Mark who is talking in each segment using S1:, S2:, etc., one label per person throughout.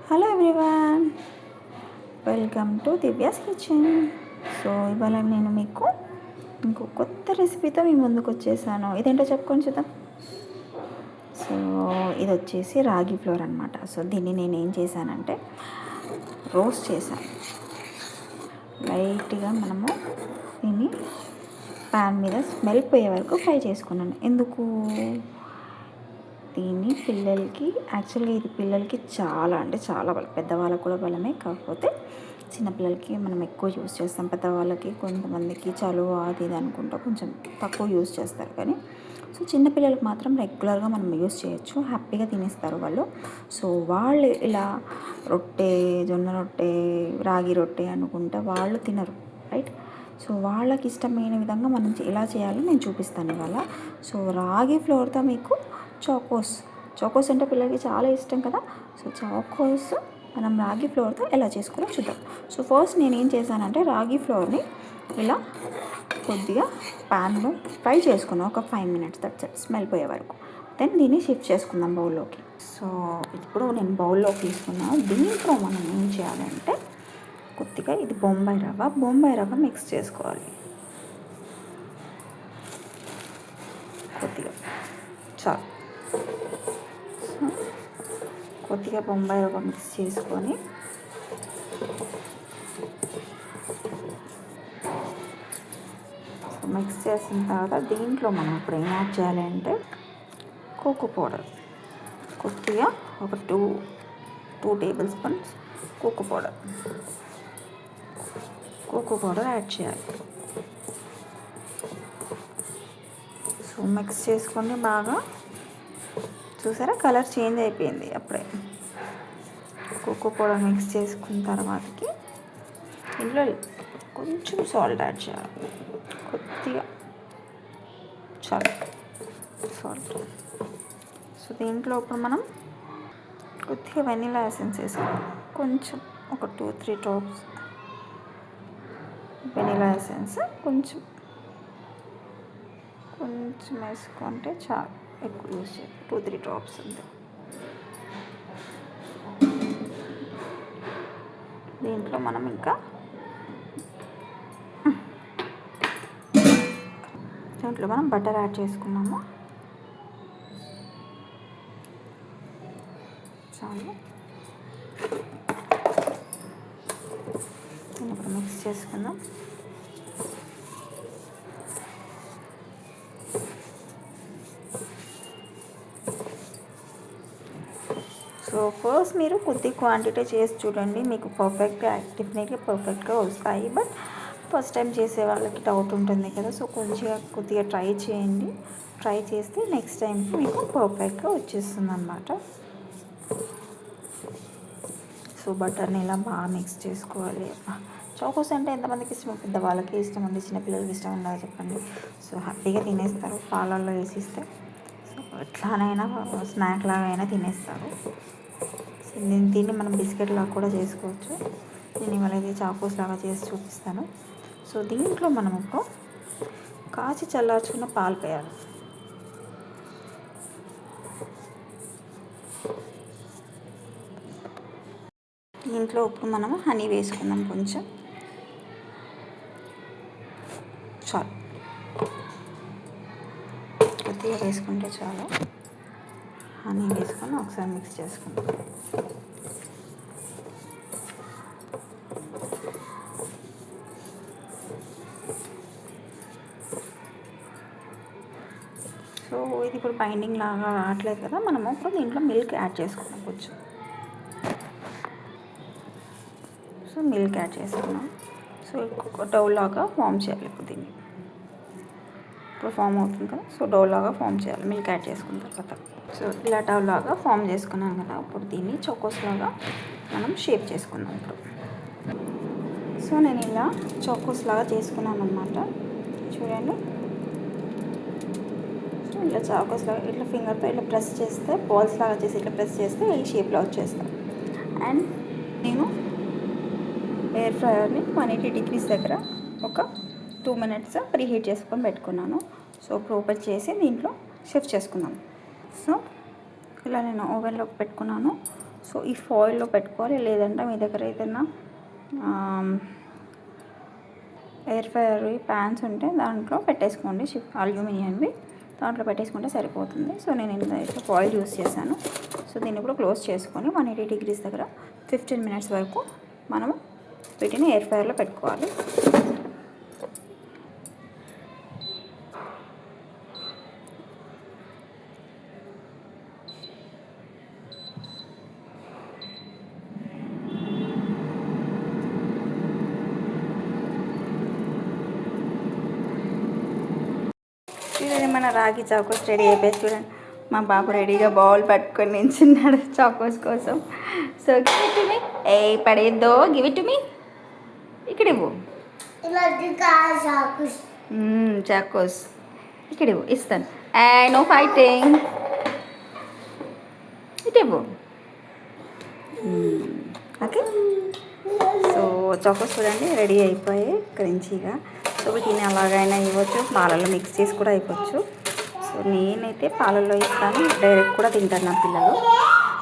S1: Hello everyone, welcome to Divya's kitchen. So ఇవాళ నేను మీకు ఇంకో కొత్త రెసిపీతో మీ ముందుకు వచ్చేసాను. ఇదేంటో చెప్పుకొని చూద్దాం. సో ఇది వచ్చేసి రాగి ఫ్లోర్ అనమాట. సో దీన్ని నేను ఏం చేశానంటే రోస్ట్ చేశాను. లైట్గా మనము దీన్ని ప్యాన్ మీద స్మెల్ పోయే వరకు ఫ్రై చేసుకున్నాను. ఎందుకు దీన్ని పిల్లలకి, యాక్చువల్గా ఇది పిల్లలకి చాలా అంటే చాలా బలం, పెద్దవాళ్ళకు కూడా బలమే. కాకపోతే చిన్నపిల్లలకి మనం ఎక్కువ యూస్ చేస్తాం. పెద్దవాళ్ళకి కొంతమందికి చలువ అది ఇది అనుకుంటా కొంచెం తక్కువ యూస్ చేస్తారు. కానీ సో చిన్నపిల్లలకు మాత్రం రెగ్యులర్గా మనం యూస్ చేయొచ్చు, హ్యాపీగా తినేస్తారు వాళ్ళు. సో వాళ్ళు ఇలా రొట్టె, జొన్న రొట్టె, రాగి రొట్టె అనుకుంటా వాళ్ళు తినరు, రైట్? సో వాళ్ళకి ఇష్టమైన విధంగా మనం ఎలా చేయాలో నేను చూపిస్తాను ఇవాళ. సో రాగి ఫ్లోర్తో మీకు చాకోస్ అంటే పిల్లలకి చాలా ఇష్టం కదా. సో చాకోస్ మనం రాగి ఫ్లోర్తో ఎలా చేసుకోవాలో చూద్దాం. సో ఫస్ట్ నేను ఏం చేశానంటే రాగి ఫ్లోర్ని ఇలా కొద్దిగా ప్యాన్లో ఫ్రై చేసుకున్నాను ఒక 5 minutes, దట్స్ ఇట్, స్మెల్ పోయే వరకు. దెన్ దీన్ని షిఫ్ట్ చేసుకుందాం బౌల్లోకి. సో ఇప్పుడు నేను బౌల్లోకి తీసుకున్నాను. దీంట్లో మనం ఏం చేయాలంటే కొద్దిగా ఇది బొంబాయి రవ్వ మిక్స్ చేసుకోవాలి. కొద్దిగా చాలు. కొద్దిగా బొంబాయి రవ్వ మిక్స్ చేసుకొని మిక్స్ చేసిన తర్వాత దీంట్లో మనం ఇప్పుడు ఏం యాడ్ చేయాలి అంటే కోకో పౌడర్, కొద్దిగా ఒక 2 tablespoons కోకో పౌడర్ యాడ్ చేయాలి. సో మిక్స్ చేసుకొని బాగా, చూసారా కలర్ చేంజ్ అయిపోయింది అప్పుడే. కోకో పౌడర్ మిక్స్ చేసుకున్న తర్వాతకి ఇందులో కొంచెం సాల్ట్ యాడ్ చేయాలి, కొద్దిగా సాల్ట్. సో దీంట్లో ఇప్పుడు మనం కొద్దిగా వెనిలా ఎసెన్స్ వేసుకోవాలి, కొంచెం ఒక 2-3 drops వెనిలా ఎసెన్స్ కొంచెం వేసుకుంటే చాలు, ఎక్కువ యూజ్ చేయాలి, 2-3 drops అంతే. దీంట్లో మనం ఇంకా బటర్ యాడ్ చేసుకున్నాము, చాలు. ఇప్పుడు మిక్స్ చేసుకుందాం. సో ఫస్ట్ మీరు కొద్ది క్వాంటిటీ చేసి చూడండి, మీకు డెఫినెట్గా పర్ఫెక్ట్గా వస్తాయి. బట్ ఫస్ట్ టైం చేసే వాళ్ళకి డౌట్ ఉంటుంది కదా. సో కొద్దిగా ట్రై చేయండి. ట్రై చేస్తే నెక్స్ట్ టైంకి మీకు పర్ఫెక్ట్గా వచ్చేస్తుంది అన్నమాట. సో బటర్ని ఇలా బాగా మిక్స్ చేసుకోవాలి. చాకోస్ అంటే ఎంతమందికి ఇష్టం? పెద్దవాళ్ళకి ఇష్టం ఉంది, చిన్నపిల్లలకి ఇష్టం ఉండదు చెప్పండి. సో హ్యాపీగా తినేస్తారు పాలల్లో వేసిస్తే. సో ఎట్లానైనా స్నాక్ లాగా అయినా తినేస్తారు. సో దీన్ని మనం బిస్కెట్ లాగా కూడా చేసుకోవచ్చు. నేను ఇవాళ ఇది చాకోస్ లాగా చేసి చూపిస్తాను. సో దీంట్లో మనం ఇప్పుడు కాచి చల్లార్చుకున్న పాలు వేయాలి. దీంట్లో ఇప్పుడు మనము హనీ వేసుకుందాం, కొంచెం చాలు, కొద్దిగా వేసుకుంటే చాలు. హనీ వేసుకొని ఒకసారి మిక్స్ చేసుకుందాం. సో ఇది ఇప్పుడు బైండింగ్ లాగా రావట్లేదు కదా, మనము ఇప్పుడు దీంట్లో మిల్క్ యాడ్ చేసుకున్నాం కొంచెం. సో మిల్క్ యాడ్ చేసుకున్నాం. సో ఒక డౌ లాగా ఫామ్ చేయాలి ఇప్పుడు దీన్ని. ఇప్పుడు ఫామ్ అవుతుంది కదా, సో డౌ లాగా ఫామ్ చేయాలి మిల్క్ యాడ్ చేసుకున్న తర్వాత. సో ఇలా డౌ లాగా ఫామ్ చేసుకున్నాం కదా, ఇప్పుడు దీన్ని చాకోస్ లాగా మనం షేప్ చేసుకుందాం ఇప్పుడు. సో నేను ఇలా చాకోస్ లాగా చేసుకున్నాను అన్నమాట, చూడండి. సో ఇలా చాకోస్ లాగా ఇట్లా ఫింగర్తో ఇట్లా ప్రెస్ చేస్తే, బాల్స్ లాగా చేసి ఇట్లా ప్రెస్ చేస్తే ఈ షేప్లో వచ్చేస్తాం. అండ్ నేను ఎయిర్ ఫ్రైయర్ని 180 degrees దగ్గర ఒక 2 minutes ప్రీహీట్ చేసుకొని పెట్టుకున్నాను. సో ఇప్పుడు ఓపెన్ చేసి దీంట్లో షిఫ్ట్ చేసుకున్నాను. సో ఇలా నేను ఓవెన్లోకి పెట్టుకున్నాను. సో ఈ ఫాయిల్లో పెట్టుకోవాలి, లేదంటే మీ దగ్గర ఏదైనా ఎయిర్ ఫ్రైయర్ ప్యాన్స్ ఉంటే దాంట్లో పెట్టేసుకోండి, అల్యూమినియంవి దాంట్లో పెట్టేసుకుంటే సరిపోతుంది. సో నేను ఇంత ఫాయిల్ యూస్ చేశాను. సో దీన్ని ఇప్పుడు క్లోజ్ చేసుకొని 180 డిగ్రీస్ దగ్గర 15 మినిట్స్ వరకు మనము వీటిని ఎయిర్ ఫ్రైయర్లో పెట్టుకోవాలి. చూడండి మన రాగి చాకోస్ రెడీ అయిపోయి, చూడండి మా బాబు రెడీగా బౌల్ పట్టుకొని నించున్నాడు చాకోస్ కోసం. So give it to me, ఏ పడేద్దో, గివ్ ఇట్ టు మీ, ఇక్కడ ఇవ్వు చాకోస్, ఇక్కడ ఇవ్వు, ఇస్తాను. నో ఫైటింగ్, ఇటు ఇవ్వు. ఓకే, సో చాకోస్ చూడండి రెడీ అయిపోయాయి క్రంచీగా. సో వీటిని అలాగైనా ఇవ్వచ్చు, పాలల్లో మిక్స్ చేసి కూడా ఇవ్వచ్చు. సో నేనైతే పాలల్లో ఇస్తాను, డైరెక్ట్ కూడా తింటారు నా పిల్లలు.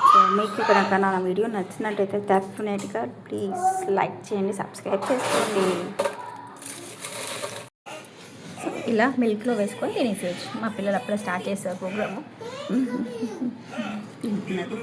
S1: సో మీకు కనుక నా వీడియో నచ్చినట్టయితే డెఫినెట్గా ప్లీజ్ లైక్ చేయండి, సబ్స్క్రైబ్ చేసుకోండి. సో ఇలా మిల్క్లో వేసుకొని తినేసేయచ్చు. మా పిల్లలు అప్పుడే స్టార్ట్ చేస్తారు ప్రోగ్రాము. తింటున్నారు.